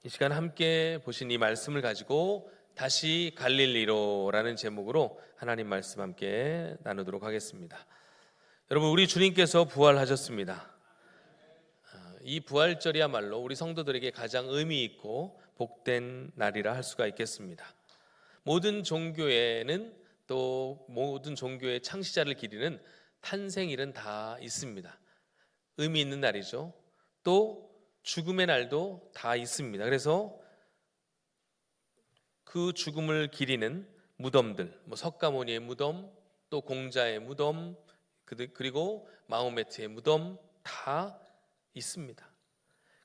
이 시간 함께 보신 이 말씀을 가지고 다시 갈릴리로라는 제목으로 하나님 말씀 함께 나누도록 하겠습니다. 여러분, 우리 주님께서 부활하셨습니다. 이 부활절이야말로 우리 성도들에게 가장 의미 있고 복된 날이라 할 수가 있겠습니다. 모든 종교에는 또 모든 종교의 창시자를 기리는 탄생일은 다 있습니다. 의미 있는 날이죠. 또 죽음의 날도 다 있습니다. 그래서 그 죽음을 기리는 무덤들, 석가모니의 무덤, 또 공자의 무덤, 그리고 마호메트의 무덤 다 있습니다.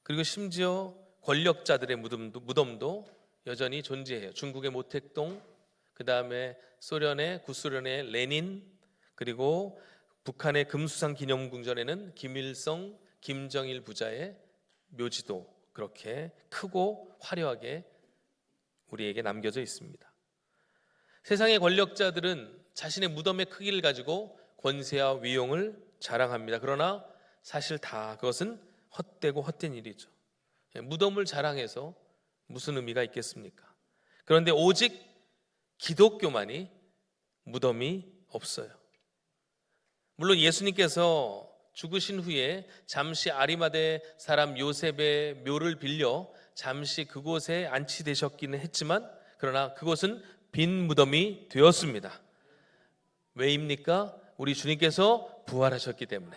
그리고 심지어 권력자들의 무덤도 여전히 존재해요. 중국의 모택동, 그 다음에 소련의 구소련의 레닌, 그리고 북한의 금수산 기념궁전에는 김일성, 김정일 부자의 묘지도 그렇게 크고 화려하게 우리에게 남겨져 있습니다. 세상의 권력자들은 자신의 무덤의 크기를 가지고 권세와 위용을 자랑합니다. 그러나 사실 다 그것은 헛되고 헛된 일이죠. 무덤을 자랑해서 무슨 의미가 있겠습니까? 그런데 오직 기독교만이 무덤이 없어요. 물론 예수님께서 죽으신 후에 잠시 아리마대 사람 요셉의 묘를 빌려 잠시 그곳에 안치되셨기는 했지만, 그러나 그곳은 빈 무덤이 되었습니다. 왜입니까? 우리 주님께서 부활하셨기 때문에.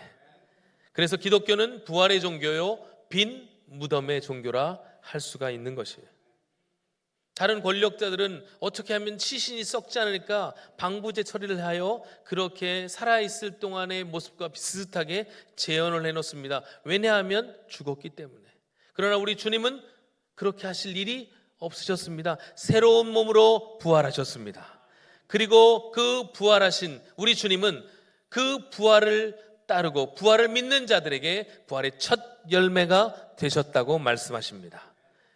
그래서 기독교는 부활의 종교요, 빈 무덤의 종교라 할 수가 있는 것이에요. 다른 권력자들은 어떻게 하면 시신이 썩지 않으니까 방부제 처리를 하여 그렇게 살아있을 동안의 모습과 비슷하게 재현을 해놓습니다. 왜냐하면 죽었기 때문에. 그러나 우리 주님은 그렇게 하실 일이 없으셨습니다. 새로운 몸으로 부활하셨습니다. 그리고 그 부활하신 우리 주님은 그 부활을 따르고 부활을 믿는 자들에게 부활의 첫 열매가 되셨다고 말씀하십니다.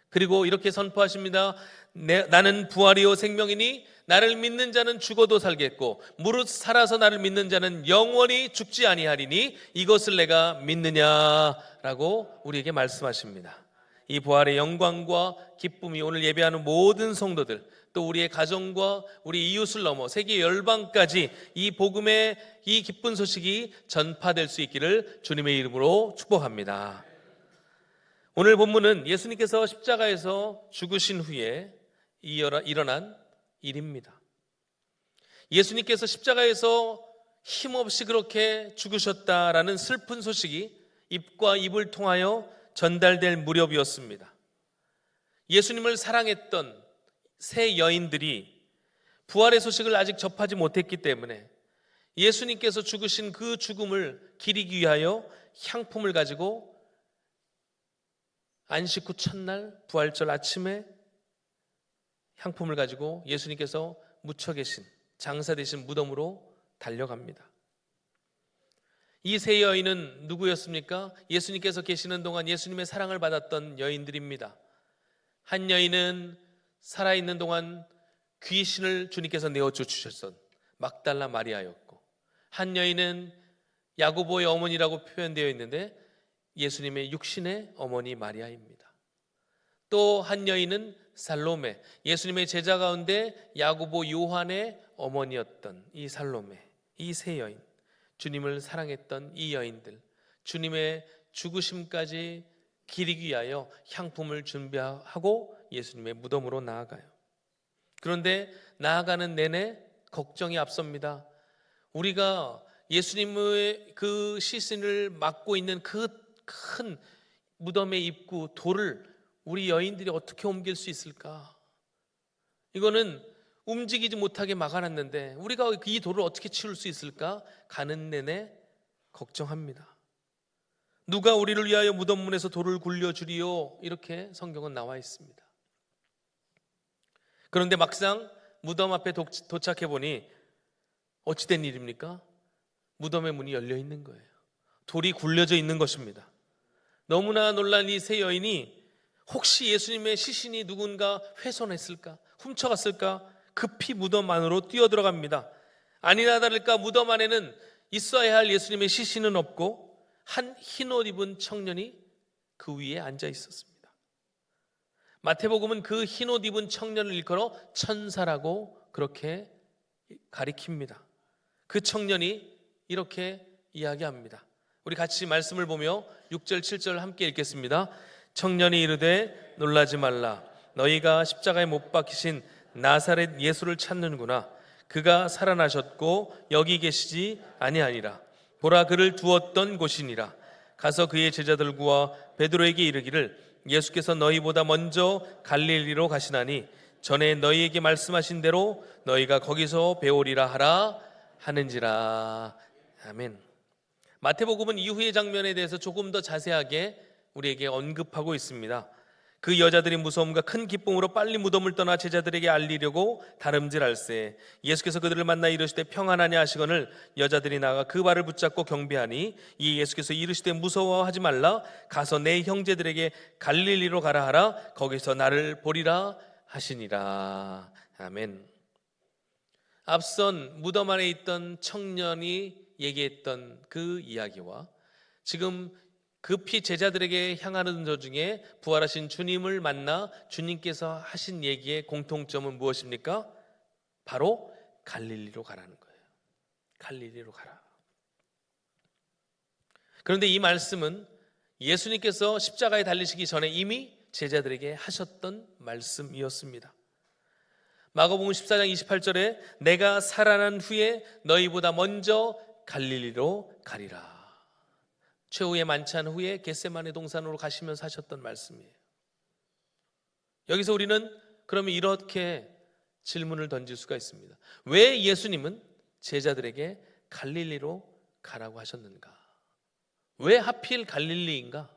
그리고 이렇게 선포하십니다. 나는 부활이요 생명이니 나를 믿는 자는 죽어도 살겠고 무릇 살아서 나를 믿는 자는 영원히 죽지 아니하리니 이것을 내가 믿느냐라고 우리에게 말씀하십니다. 이 부활의 영광과 기쁨이 오늘 예배하는 모든 성도들, 또 우리의 가정과 우리 이웃을 넘어 세계 열방까지 이 복음의 이 기쁜 소식이 전파될 수 있기를 주님의 이름으로 축복합니다. 오늘 본문은 예수님께서 십자가에서 죽으신 후에 일어난 일입니다. 예수님께서 십자가에서 힘없이 그렇게 죽으셨다라는 슬픈 소식이 입과 입을 통하여 전달될 무렵이었습니다. 예수님을 사랑했던 세 여인들이 부활의 소식을 아직 접하지 못했기 때문에 예수님께서 죽으신 그 죽음을 기리기 위하여 향품을 가지고 안식 후 첫날 부활절 아침에 향품을 가지고 예수님께서 묻혀 계신 장사 되신 무덤으로 달려갑니다. 이 세 여인은 누구였습니까? 예수님께서 계시는 동안 예수님의 사랑을 받았던 여인들입니다. 한 여인은 살아있는 동안 귀신을 주님께서 내어줘 주셨던 막달라 마리아였고, 한 여인은 야고보의 어머니라고 표현되어 있는데 예수님의 육신의 어머니 마리아입니다. 또 한 여인은 살로메, 예수님의 제자 가운데 야고보 요한의 어머니였던 이 살로메, 이 세 여인, 주님을 사랑했던 이 여인들, 주님의 죽으심까지 기리기 위하여 향품을 준비하고 예수님의 무덤으로 나아가요. 그런데 나아가는 내내 걱정이 앞섭니다. 우리가 예수님의 그 시신을 막고 있는 그 큰 무덤의 입구 돌을 우리 여인들이 어떻게 옮길 수 있을까? 이거는 움직이지 못하게 막아놨는데 우리가 이 돌을 어떻게 치울 수 있을까? 가는 내내 걱정합니다. 누가 우리를 위하여 무덤문에서 돌을 굴려주리요? 이렇게 성경은 나와 있습니다. 그런데 막상 무덤 앞에 도착해 보니 어찌된 일입니까? 무덤의 문이 열려 있는 거예요. 돌이 굴려져 있는 것입니다. 너무나 놀란 이 세 여인이 혹시 예수님의 시신이 누군가 훼손했을까? 훔쳐갔을까? 급히 무덤 안으로 뛰어들어갑니다. 아니나 다를까 무덤 안에는 있어야 할 예수님의 시신은 없고 한 흰옷 입은 청년이 그 위에 앉아 있었습니다. 마태복음은 그 흰옷 입은 청년을 일컬어 천사라고 그렇게 가리킵니다. 그 청년이 이렇게 이야기합니다. 우리 같이 말씀을 보며 6절 7절 함께 읽겠습니다. 청년이 이르되 놀라지 말라. 너희가 십자가에 못 박히신 나사렛 예수를 찾는구나. 그가 살아나셨고 여기 계시지 아니하니라. 보라, 그를 두었던 곳이니라. 가서 그의 제자들과 베드로에게 이르기를 예수께서 너희보다 먼저 갈릴리로 가시나니 전에 너희에게 말씀하신 대로 너희가 거기서 배우리라 하라 하는지라. 아멘. 마태복음은 이후의 장면에 대해서 조금 더 자세하게 우리에게 언급하고 있습니다. 그 여자들이 무서움과 큰 기쁨으로 빨리 무덤을 떠나 제자들에게 알리려고 다름질할세 예수께서 그들을 만나 이르시되 평안하냐 하시거늘 여자들이 나가 그 발을 붙잡고 경배하니 이 예수께서 이르시되 무서워하지 말라. 가서 내 형제들에게 갈릴리로 가라 하라. 거기서 나를 보리라 하시니라. 아멘. 앞선 무덤 안에 있던 청년이 얘기했던 그 이야기와 지금 급히 제자들에게 향하는 도중에 부활하신 주님을 만나 주님께서 하신 얘기의 공통점은 무엇입니까? 바로 갈릴리로 가라는 거예요. 갈릴리로 가라. 그런데 이 말씀은 예수님께서 십자가에 달리시기 전에 이미 제자들에게 하셨던 말씀이었습니다. 마가복음 14장 28절에 내가 살아난 후에 너희보다 먼저 갈릴리로 가리라. 최후의 만찬 후에 겟세마네 동산으로 가시면서 하셨던 말씀이에요. 여기서 우리는 그러면 이렇게 질문을 던질 수가 있습니다. 왜 예수님은 제자들에게 갈릴리로 가라고 하셨는가? 왜 하필 갈릴리인가?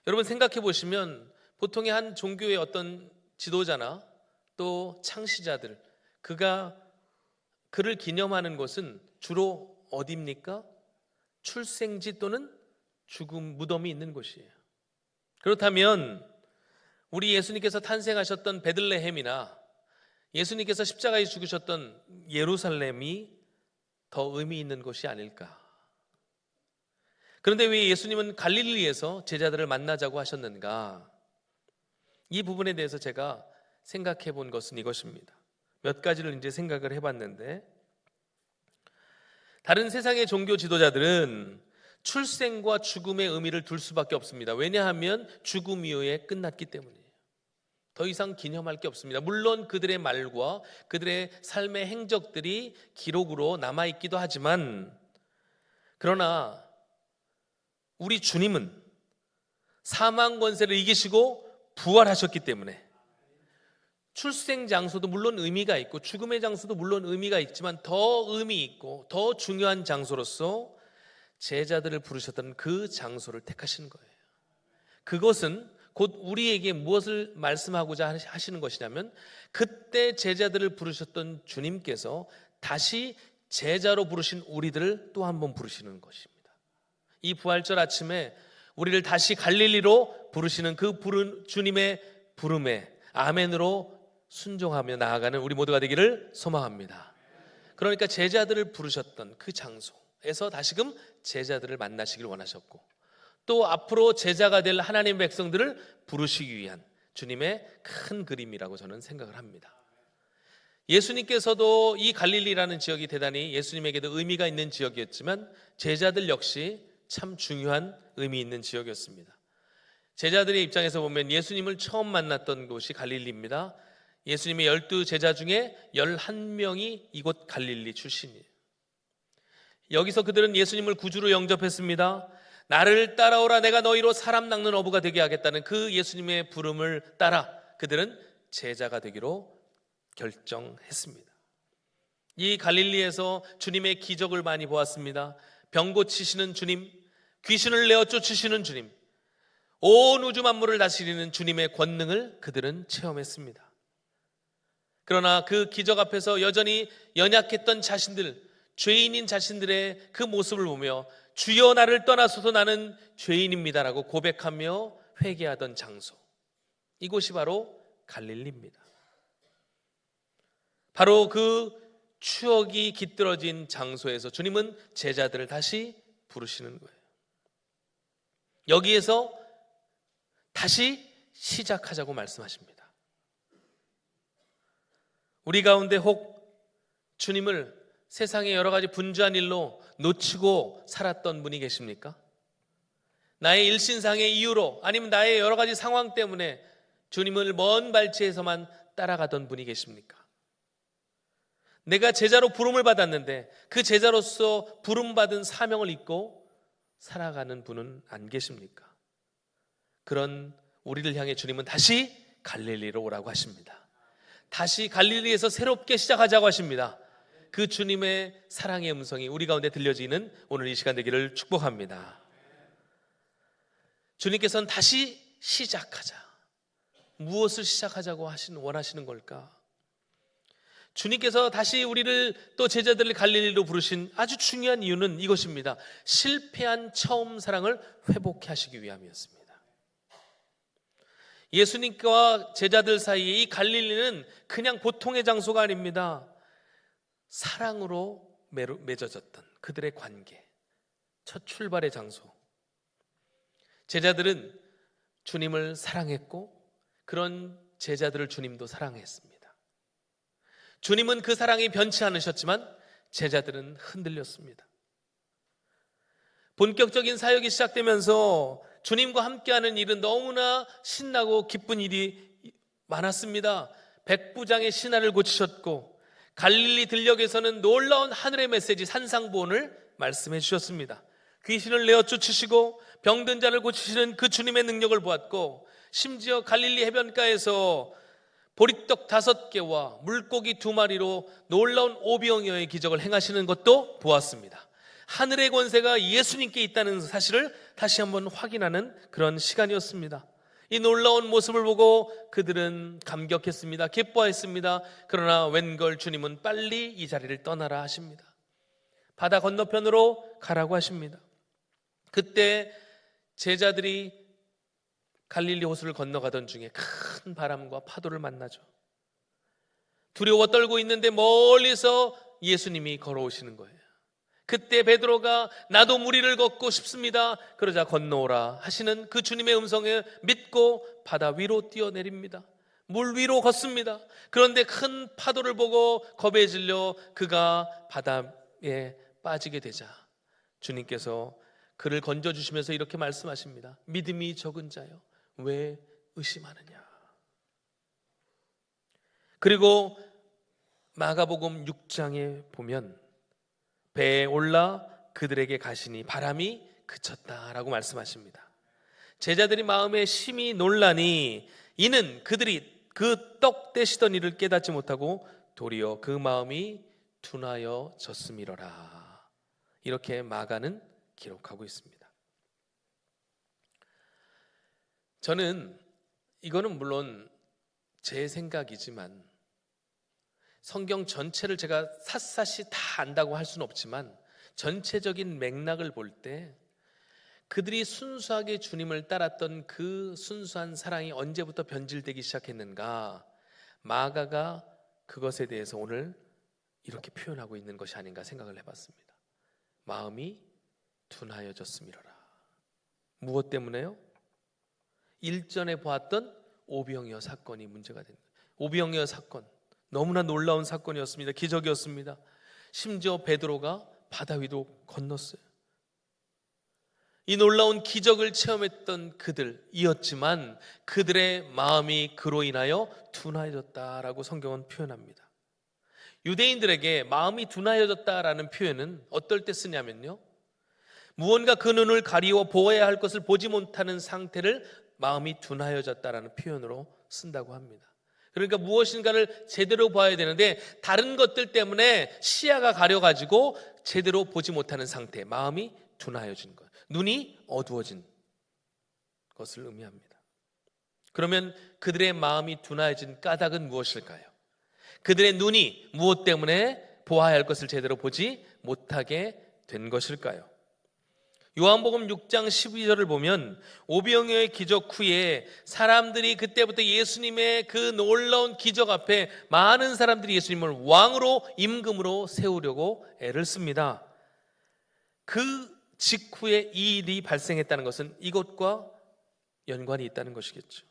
여러분 생각해 보시면 보통의 한 종교의 어떤 지도자나 또 창시자들 그를 기념하는 곳은 주로 어디입니까? 출생지 또는 죽음 무덤이 있는 곳이에요. 그렇다면 우리 예수님께서 탄생하셨던 베들레헴이나 예수님께서 십자가에 죽으셨던 예루살렘이 더 의미 있는 곳이 아닐까? 그런데 왜 예수님은 갈릴리에서 제자들을 만나자고 하셨는가? 이 부분에 대해서 제가 생각해 본 것은 이것입니다. 몇 가지를 이제 생각을 해봤는데, 다른 세상의 종교 지도자들은 출생과 죽음의 의미를 둘 수밖에 없습니다. 왜냐하면 죽음 이후에 끝났기 때문이에요. 더 이상 기념할 게 없습니다. 물론 그들의 말과 그들의 삶의 행적들이 기록으로 남아있기도 하지만, 그러나 우리 주님은 사망 권세를 이기시고 부활하셨기 때문에 출생 장소도 물론 의미가 있고 죽음의 장소도 물론 의미가 있지만 더 의미 있고 더 중요한 장소로서 제자들을 부르셨던 그 장소를 택하신 거예요. 그것은 곧 우리에게 무엇을 말씀하고자 하시는 것이냐면, 그때 제자들을 부르셨던 주님께서 다시 제자로 부르신 우리들을 또 한 번 부르시는 것입니다. 이 부활절 아침에 우리를 다시 갈릴리로 부르시는 그 주님의 부름에 아멘으로 순종하며 나아가는 우리 모두가 되기를 소망합니다. 그러니까 제자들을 부르셨던 그 장소에서 다시금 제자들을 만나시길 원하셨고, 또 앞으로 제자가 될 하나님의 백성들을 부르시기 위한 주님의 큰 그림이라고 저는 생각을 합니다. 예수님께서도 이 갈릴리라는 지역이 대단히 예수님에게도 의미가 있는 지역이었지만 제자들 역시 참 중요한 의미 있는 지역이었습니다. 제자들의 입장에서 보면 예수님을 처음 만났던 곳이 갈릴리입니다. 예수님의 12 제자 중에 11명이 이곳 갈릴리 출신이에요. 여기서 그들은 예수님을 구주로 영접했습니다. 나를 따라오라, 내가 너희로 사람 낚는 어부가 되게 하겠다는 그 예수님의 부름을 따라 그들은 제자가 되기로 결정했습니다. 이 갈릴리에서 주님의 기적을 많이 보았습니다. 병 고치시는 주님, 귀신을 내어 쫓으시는 주님, 온 우주 만물을 다스리는 주님의 권능을 그들은 체험했습니다. 그러나 그 기적 앞에서 여전히 연약했던 자신들, 죄인인 자신들의 그 모습을 보며 주여 나를 떠나소서 나는 죄인입니다라고 고백하며 회개하던 장소, 이곳이 바로 갈릴리입니다. 바로 그 추억이 깃들어진 장소에서 주님은 제자들을 다시 부르시는 거예요. 여기에서 다시 시작하자고 말씀하십니다. 우리 가운데 혹 주님을 세상의 여러 가지 분주한 일로 놓치고 살았던 분이 계십니까? 나의 일신상의 이유로, 아니면 나의 여러 가지 상황 때문에 주님을 먼 발치에서만 따라가던 분이 계십니까? 내가 제자로 부름을 받았는데 그 제자로서 부름받은 사명을 잊고 살아가는 분은 안 계십니까? 그런 우리를 향해 주님은 다시 갈릴리로 오라고 하십니다. 다시 갈릴리에서 새롭게 시작하자고 하십니다. 그 주님의 사랑의 음성이 우리 가운데 들려지는 오늘 이 시간 되기를 축복합니다. 주님께서는 다시 시작하자. 무엇을 시작하자고 원하시는 걸까? 주님께서 다시 우리를 또 제자들을 갈릴리로 부르신 아주 중요한 이유는 이것입니다. 실패한 처음 사랑을 회복해 하시기 위함이었습니다. 예수님과 제자들 사이에 이 갈릴리는 그냥 보통의 장소가 아닙니다. 사랑으로 맺어졌던 그들의 관계, 첫 출발의 장소. 제자들은 주님을 사랑했고 그런 제자들을 주님도 사랑했습니다. 주님은 그 사랑이 변치 않으셨지만 제자들은 흔들렸습니다. 본격적인 사역이 시작되면서 주님과 함께하는 일은 너무나 신나고 기쁜 일이 많았습니다. 백부장의 신하를 고치셨고 갈릴리 들녘에서는 놀라운 하늘의 메시지 산상보온을 말씀해 주셨습니다. 귀신을 내어 쫓으시고 병든 자를 고치시는 그 주님의 능력을 보았고, 심지어 갈릴리 해변가에서 보리떡 5개와 물고기 2마리로 놀라운 오병이어의 기적을 행하시는 것도 보았습니다. 하늘의 권세가 예수님께 있다는 사실을 다시 한번 확인하는 그런 시간이었습니다. 이 놀라운 모습을 보고 그들은 감격했습니다. 기뻐했습니다. 그러나 웬걸 주님은 빨리 이 자리를 떠나라 하십니다. 바다 건너편으로 가라고 하십니다. 그때 제자들이 갈릴리 호수를 건너가던 중에 큰 바람과 파도를 만나죠. 두려워 떨고 있는데 멀리서 예수님이 걸어오시는 거예요. 그때 베드로가 나도 무리를 걷고 싶습니다. 그러자 건너오라 하시는 그 주님의 음성을 믿고 바다 위로 뛰어내립니다. 물 위로 걷습니다. 그런데 큰 파도를 보고 겁에 질려 그가 바다에 빠지게 되자 주님께서 그를 건져주시면서 이렇게 말씀하십니다. 믿음이 적은 자여 왜 의심하느냐. 그리고 마가복음 6장에 보면 배에 올라 그들에게 가시니 바람이 그쳤다라고 말씀하십니다. 제자들이 마음에 심히 놀라니 이는 그들이 그 떡 떼시던 일을 깨닫지 못하고 도리어 그 마음이 둔하여졌음이로라. 이렇게 마가는 기록하고 있습니다. 저는 이거는 물론 제 생각이지만 성경 전체를 제가 샅샅이 다 안다고 할 수는 없지만 전체적인 맥락을 볼 때 그들이 순수하게 주님을 따랐던 그 순수한 사랑이 언제부터 변질되기 시작했는가, 마가가 그것에 대해서 오늘 이렇게 표현하고 있는 것이 아닌가 생각을 해봤습니다. 마음이 둔하여졌음이로라. 무엇 때문에요? 일전에 보았던 오병이어 사건이 문제가 된 거예요. 오병이어 사건, 너무나 놀라운 사건이었습니다. 기적이었습니다. 심지어 베드로가 바다 위도 건넜어요. 이 놀라운 기적을 체험했던 그들이었지만 그들의 마음이 그로 인하여 둔하여졌다라고 성경은 표현합니다. 유대인들에게 마음이 둔하여졌다라는 표현은 어떨 때 쓰냐면요, 무언가 그 눈을 가리워 보아야 할 것을 보지 못하는 상태를 마음이 둔하여졌다라는 표현으로 쓴다고 합니다. 그러니까 무엇인가를 제대로 봐야 되는데 다른 것들 때문에 시야가 가려가지고 제대로 보지 못하는 상태, 마음이 둔하여진 것, 눈이 어두워진 것을 의미합니다. 그러면 그들의 마음이 둔하여진 까닭은 무엇일까요? 그들의 눈이 무엇 때문에 보아야 할 것을 제대로 보지 못하게 된 것일까요? 요한복음 6장 12절을 보면 오병이어의 기적 후에 사람들이 그때부터 예수님의 그 놀라운 기적 앞에 많은 사람들이 예수님을 왕으로 임금으로 세우려고 애를 씁니다. 그 직후에 이 일이 발생했다는 것은 이것과 연관이 있다는 것이겠죠.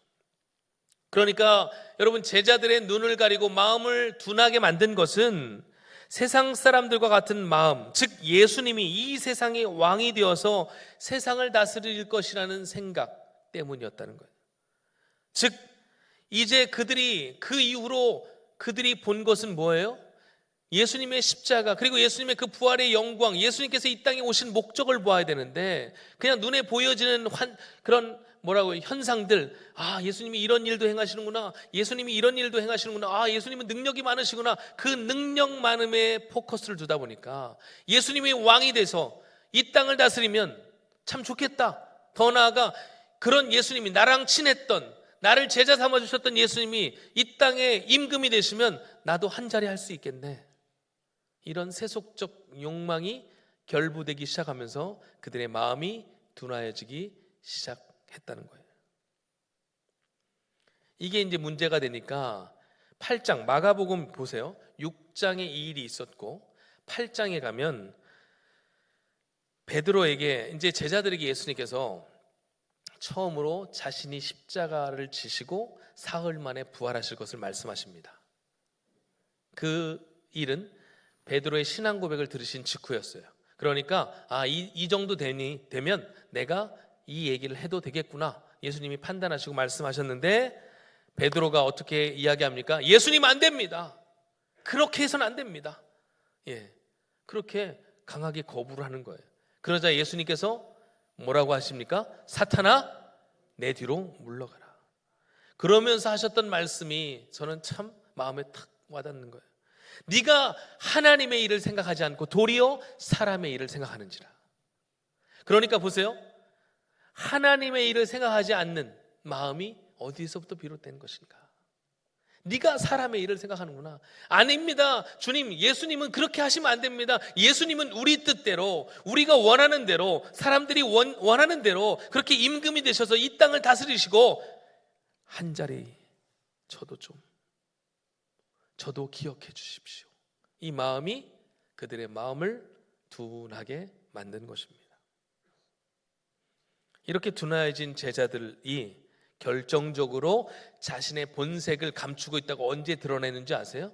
그러니까 여러분, 제자들의 눈을 가리고 마음을 둔하게 만든 것은 세상 사람들과 같은 마음, 즉 예수님이 이 세상의 왕이 되어서 세상을 다스릴 것이라는 생각 때문이었다는 거예요. 즉 이제 그들이 그 이후로 그들이 본 것은 뭐예요? 예수님의 십자가, 그리고 예수님의 그 부활의 영광, 예수님께서 이 땅에 오신 목적을 보아야 되는데 그냥 눈에 보여지는 그런 현상들, 예수님이 이런 일도 행하시는구나, 예수님이 이런 일도 행하시는구나, 예수님은 능력이 많으시구나, 그 능력 많음에 포커스를 두다 보니까 예수님이 왕이 돼서 이 땅을 다스리면 참 좋겠다. 더 나아가 그런 예수님이, 나랑 친했던, 나를 제자 삼아주셨던 예수님이 이 땅에 임금이 되시면 나도 한 자리 할 수 있겠네. 이런 세속적 욕망이 결부되기 시작하면서 그들의 마음이 둔하여지기 시작했다는 거예요. 이게 이제 문제가 되니까 8장, 마가복음 보세요. 6장에 이 일이 있었고 8장에 가면 베드로에게, 이제 제자들에게 예수님께서 처음으로 자신이 십자가를 지시고 사흘 만에 부활하실 것을 말씀하십니다. 그 일은 베드로의 신앙 고백을 들으신 직후였어요. 그러니까 이 정도 되면 내가 이 얘기를 해도 되겠구나, 예수님이 판단하시고 말씀하셨는데 베드로가 어떻게 이야기합니까? 예수님 안 됩니다. 그렇게 해서는 안 됩니다. 그렇게 강하게 거부를 하는 거예요. 그러자 예수님께서 뭐라고 하십니까? 사탄아, 내 뒤로 물러가라. 그러면서 하셨던 말씀이 저는 참 마음에 탁 와닿는 거예요. 네가 하나님의 일을 생각하지 않고 도리어 사람의 일을 생각하는지라. 그러니까 보세요, 하나님의 일을 생각하지 않는 마음이 어디서부터 비롯된 것인가? 네가 사람의 일을 생각하는구나. 아닙니다. 주님, 예수님은 그렇게 하시면 안 됩니다. 예수님은 우리 뜻대로, 우리가 원하는 대로, 사람들이 원하는 대로 그렇게 임금이 되셔서 이 땅을 다스리시고, 한 자리 저도 기억해 주십시오. 이 마음이 그들의 마음을 둔하게 만든 것입니다. 이렇게 둔해진 제자들이 결정적으로 자신의 본색을 감추고 있다고 언제 드러내는지 아세요?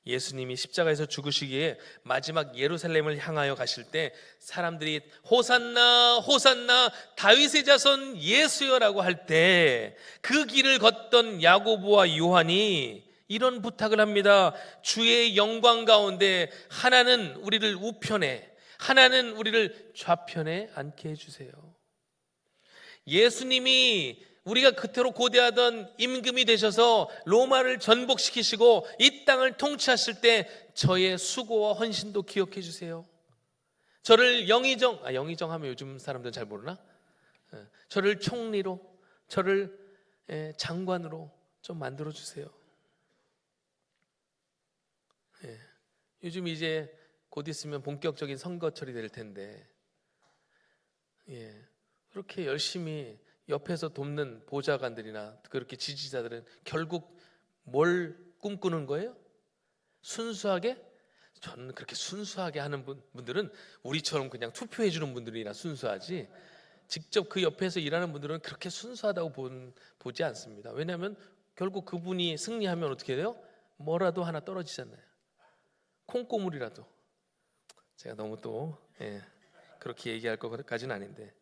예수님이 십자가에서 죽으시기에 마지막 예루살렘을 향하여 가실 때 사람들이 호산나 호산나 다윗의 자손 예수여라고 할 때 그 길을 걷던 야고보와 요한이 이런 부탁을 합니다. 주의 영광 가운데 하나는 우리를 우편에, 하나는 우리를 좌편에 앉게 해주세요. 예수님이 우리가 그토록 고대하던 임금이 되셔서 로마를 전복시키시고 이 땅을 통치하실 때 저의 수고와 헌신도 기억해 주세요. 저를 영의정 하면 요즘 사람들은 잘 모르나? 저를 총리로, 저를 장관으로 좀 만들어 주세요. 요즘 이제 곧 있으면 본격적인 선거철이 될 텐데 그렇게 열심히 옆에서 돕는 보좌관들이나 그렇게 지지자들은 결국 뭘 꿈꾸는 거예요? 순수하게? 저는 그렇게 순수하게 하는 분들은 우리처럼 그냥 투표해 주는 분들이나 순수하지, 직접 그 옆에서 일하는 분들은 그렇게 순수하다고 보지 않습니다. 왜냐하면 결국 그분이 승리하면 어떻게 돼요? 뭐라도 하나 떨어지잖아요. 콩고물이라도. 제가 너무 또 그렇게 얘기할 것까지는 아닌데,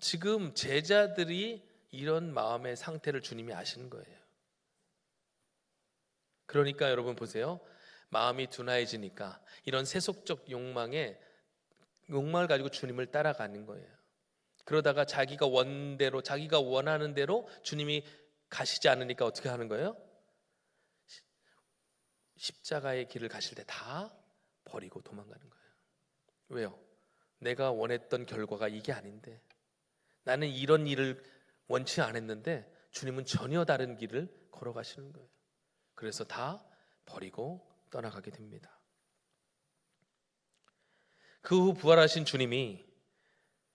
지금 제자들이 이런 마음의 상태를 주님이 아시는 거예요. 그러니까 여러분 보세요, 마음이 둔해지니까 이런 세속적 욕망을 가지고 주님을 따라가는 거예요. 그러다가 자기가 원대로, 자기가 원하는 대로 주님이 가시지 않으니까 어떻게 하는 거예요? 십자가의 길을 가실 때 다 버리고 도망가는 거예요. 왜요? 내가 원했던 결과가 이게 아닌데, 나는 이런 일을 원치 않았는데 주님은 전혀 다른 길을 걸어가시는 거예요. 그래서 다 버리고 떠나가게 됩니다. 그 후 부활하신 주님이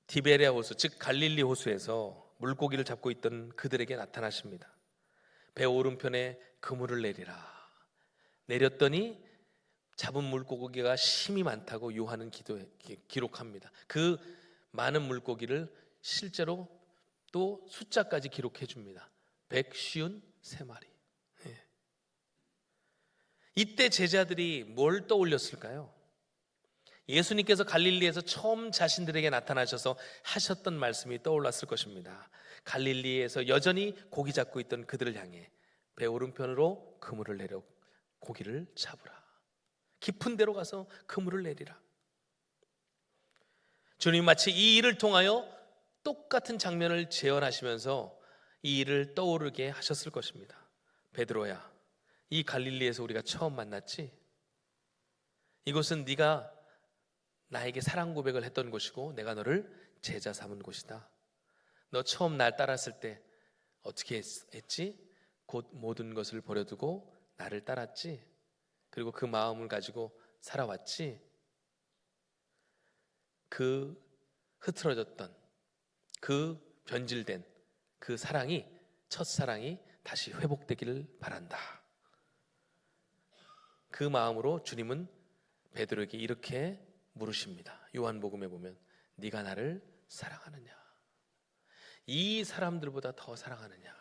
디베레아 호수, 즉 갈릴리 호수에서 물고기를 잡고 있던 그들에게 나타나십니다. 배 오른편에 그물을 내렸더니 잡은 물고기가 심이 많다고 요한은 기록합니다. 그 많은 물고기를 실제로 또 숫자까지 기록해 줍니다. 153마리. 이때 제자들이 뭘 떠올렸을까요? 예수님께서 갈릴리에서 처음 자신들에게 나타나셔서 하셨던 말씀이 떠올랐을 것입니다. 갈릴리에서 여전히 고기 잡고 있던 그들을 향해 배 오른편으로 그물을 내려 고기를 잡으라. 깊은 데로 가서 그물을 내리라. 주님 마치 이 일을 통하여 똑같은 장면을 재현하시면서 이 일을 떠오르게 하셨을 것입니다. 베드로야, 이 갈릴리에서 우리가 처음 만났지? 이곳은 네가 나에게 사랑 고백을 했던 곳이고 내가 너를 제자 삼은 곳이다. 너 처음 날 따랐을 때 어떻게 했지? 곧 모든 것을 버려두고 나를 따랐지? 그리고 그 마음을 가지고 살아왔지? 그 흐트러졌던, 그 변질된 그 사랑이, 첫사랑이 다시 회복되기를 바란다. 그 마음으로 주님은 베드로에게 이렇게 물으십니다. 요한복음에 보면 네가 나를 사랑하느냐? 이 사람들보다 더 사랑하느냐?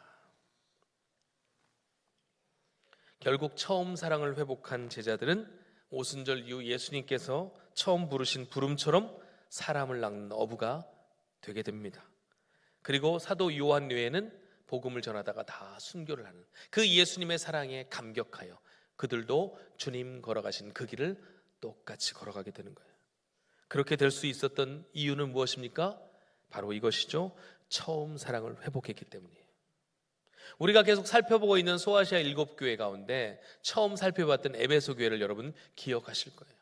결국 처음 사랑을 회복한 제자들은 오순절 이후 예수님께서 처음 부르신 부름처럼 사람을 낚는 어부가 되게 됩니다. 그리고 사도 요한 외에는 복음을 전하다가 다 순교를 하는 그 예수님의 사랑에 감격하여 그들도 주님 걸어가신 그 길을 똑같이 걸어가게 되는 거예요. 그렇게 될 수 있었던 이유는 무엇입니까? 바로 이것이죠. 처음 사랑을 회복했기 때문이에요. 우리가 계속 살펴보고 있는 소아시아 7교회 가운데 처음 살펴봤던 에베소 교회를 여러분 기억하실 거예요.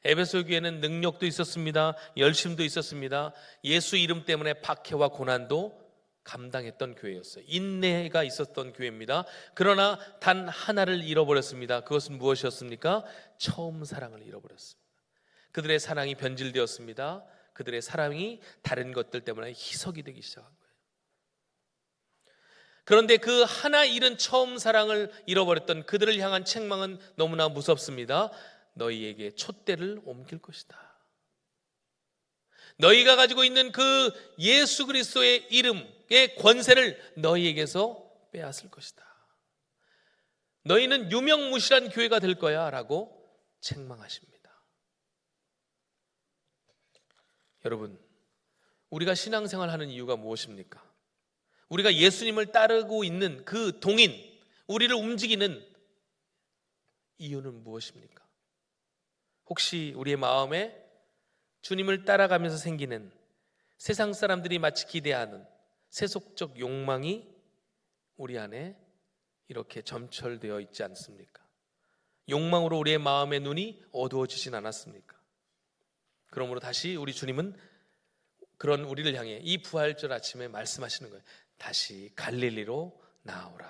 에베소 교회는 능력도 있었습니다. 열심도 있었습니다. 예수 이름 때문에 박해와 고난도 감당했던 교회였어요. 인내가 있었던 교회입니다. 그러나 단 하나를 잃어버렸습니다. 그것은 무엇이었습니까? 처음 사랑을 잃어버렸습니다. 그들의 사랑이 변질되었습니다. 그들의 사랑이 다른 것들 때문에 희석이 되기 시작한 거예요. 그런데 그 하나 잃은 처음 사랑을 잃어버렸던 그들을 향한 책망은 너무나 무섭습니다. 너희에게 촛대를 옮길 것이다. 너희가 가지고 있는 그 예수 그리스도의 이름의 권세를 너희에게서 빼앗을 것이다. 너희는 유명무실한 교회가 될 거야 라고 책망하십니다. 여러분, 우리가 신앙생활하는 이유가 무엇입니까? 우리가 예수님을 따르고 있는 그 동인, 우리를 움직이는 이유는 무엇입니까? 혹시 우리의 마음에 주님을 따라가면서 생기는 세상 사람들이 마치 기대하는 세속적 욕망이 우리 안에 이렇게 점철되어 있지 않습니까? 욕망으로 우리의 마음의 눈이 어두워지진 않았습니까? 그러므로 다시 우리 주님은 그런 우리를 향해 이 부활절 아침에 말씀하시는 거예요. 다시 갈릴리로 나오라.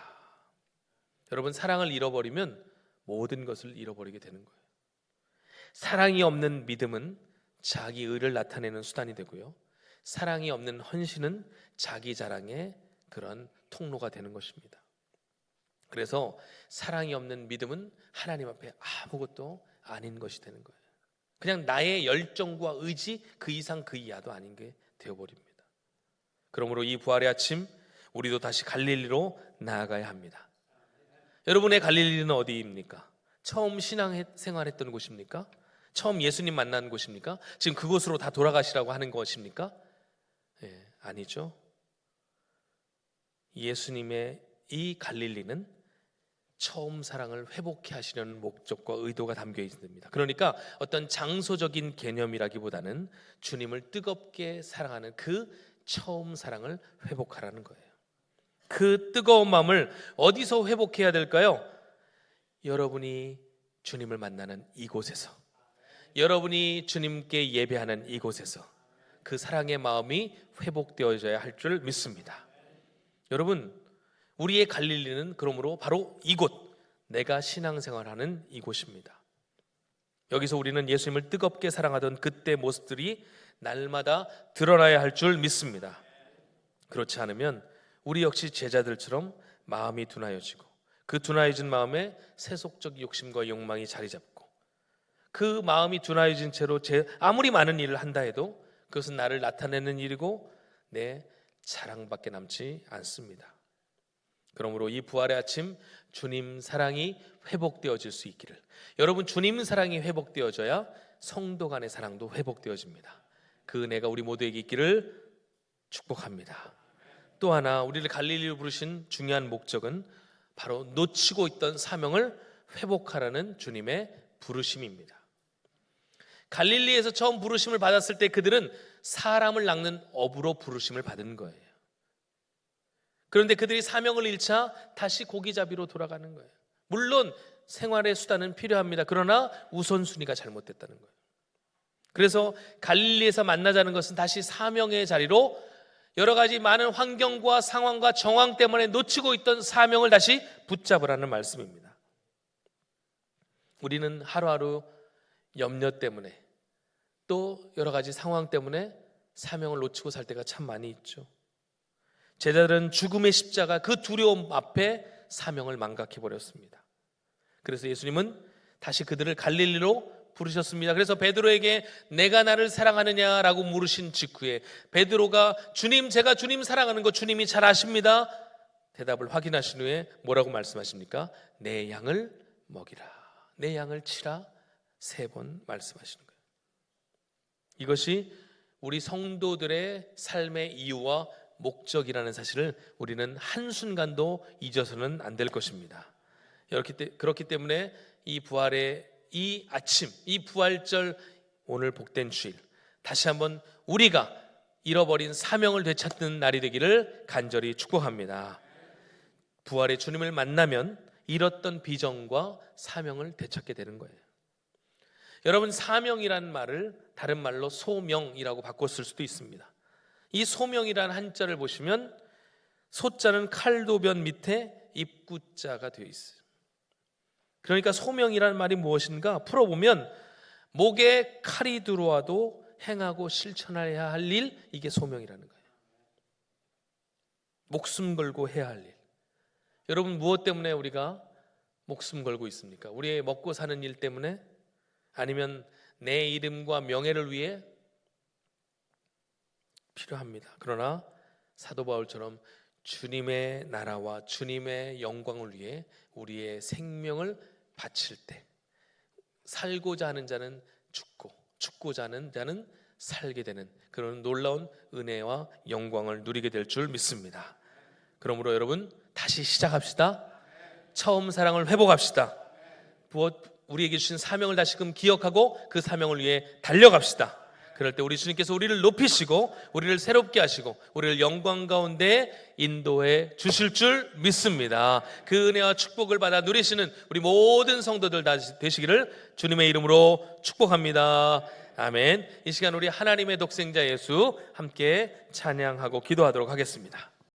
여러분, 사랑을 잃어버리면 모든 것을 잃어버리게 되는 거예요. 사랑이 없는 믿음은 자기 의를 나타내는 수단이 되고요. 사랑이 없는 헌신은 자기 자랑의 그런 통로가 되는 것입니다. 그래서 사랑이 없는 믿음은 하나님 앞에 아무것도 아닌 것이 되는 거예요. 그냥 나의 열정과 의지 그 이상 그 이하도 아닌 게 되어버립니다. 그러므로 이 부활의 아침 우리도 다시 갈릴리로 나아가야 합니다. 여러분의 갈릴리는 어디입니까? 처음 신앙생활했던 곳입니까? 처음 예수님 만난 곳입니까? 지금 그곳으로 다 돌아가시라고 하는 것입니까? 아니죠. 예수님의 이 갈릴리는 처음 사랑을 회복해 하시려는 목적과 의도가 담겨 있습니다. 그러니까 어떤 장소적인 개념이라기보다는 주님을 뜨겁게 사랑하는 그 처음 사랑을 회복하라는 거예요. 그 뜨거운 마음을 어디서 회복해야 될까요? 여러분이 주님을 만나는 이곳에서, 여러분이 주님께 예배하는 이곳에서 그 사랑의 마음이 회복되어져야 할 줄 믿습니다. 여러분, 우리의 갈릴리는 그러므로 바로 이곳, 내가 신앙생활하는 이곳입니다. 여기서 우리는 예수님을 뜨겁게 사랑하던 그때 모습들이 날마다 드러나야 할 줄 믿습니다. 그렇지 않으면 우리 역시 제자들처럼 마음이 둔하여지고 그 둔하여진 마음에 세속적 욕심과 욕망이 자리 잡고 그 마음이 둔하여진 채로 아무리 많은 일을 한다 해도 그것은 나를 나타내는 일이고 내 자랑밖에 남지 않습니다. 그러므로 이 부활의 아침 주님 사랑이 회복되어질 수 있기를, 여러분 주님 사랑이 회복되어져야 성도 간의 사랑도 회복되어집니다. 그 은혜가 우리 모두에게 있기를 축복합니다. 또 하나 우리를 갈릴리로 부르신 중요한 목적은 바로 놓치고 있던 사명을 회복하라는 주님의 부르심입니다. 갈릴리에서 처음 부르심을 받았을 때 그들은 사람을 낚는 업으로 부르심을 받은 거예요. 그런데 그들이 사명을 잃자 다시 고기잡이로 돌아가는 거예요. 물론 생활의 수단은 필요합니다. 그러나 우선순위가 잘못됐다는 거예요. 그래서 갈릴리에서 만나자는 것은 다시 사명의 자리로 여러 가지 많은 환경과 상황과 정황 때문에 놓치고 있던 사명을 다시 붙잡으라는 말씀입니다. 우리는 하루하루 염려 때문에 또 여러 가지 상황 때문에 사명을 놓치고 살 때가 참 많이 있죠. 제자들은 죽음의 십자가 그 두려움 앞에 사명을 망각해버렸습니다. 그래서 예수님은 다시 그들을 갈릴리로 부르셨습니다. 그래서 베드로에게 내가 나를 사랑하느냐라고 물으신 직후에 베드로가 주님, 제가 주님 사랑하는 거 주님이 잘 아십니다. 대답을 확인하신 후에 뭐라고 말씀하십니까? 내 양을 먹이라, 내 양을 치라, 3번 말씀하시는 거예요. 이것이 우리 성도들의 삶의 이유와 목적이라는 사실을 우리는 한순간도 잊어서는 안 될 것입니다. 그렇기 때문에 이 부활의 이 아침, 이 부활절, 오늘 복된 주일, 다시 한번 우리가 잃어버린 사명을 되찾는 날이 되기를 간절히 축복합니다. 부활의 주님을 만나면 잃었던 비전과 사명을 되찾게 되는 거예요. 여러분, 사명이라는 말을 다른 말로 소명이라고 바꿔 쓸 수도 있습니다. 이 소명이라는 한자를 보시면 소자는 칼도변 밑에 입구자가 되어 있어요. 그러니까 소명이라는 말이 무엇인가 풀어보면 목에 칼이 들어와도 행하고 실천해야 할 일, 이게 소명이라는 거예요. 목숨 걸고 해야 할 일. 여러분, 무엇 때문에 우리가 목숨 걸고 있습니까? 우리의 먹고 사는 일 때문에? 아니면 내 이름과 명예를 위해? 필요합니다. 그러나 사도 바울처럼 주님의 나라와 주님의 영광을 위해 우리의 생명을 바칠 때 살고자 하는 자는 죽고 죽고자 하는 자는 살게 되는 그런 놀라운 은혜와 영광을 누리게 될 줄 믿습니다. 그러므로 여러분, 다시 시작합시다. 처음 사랑을 회복합시다. 우리에게 주신 사명을 다시금 기억하고 그 사명을 위해 달려갑시다. 그럴 때 우리 주님께서 우리를 높이시고 우리를 새롭게 하시고 우리를 영광 가운데 인도해 주실 줄 믿습니다. 그 은혜와 축복을 받아 누리시는 우리 모든 성도들 다 되시기를 주님의 이름으로 축복합니다. 아멘. 이 시간 우리 하나님의 독생자 예수 함께 찬양하고 기도하도록 하겠습니다.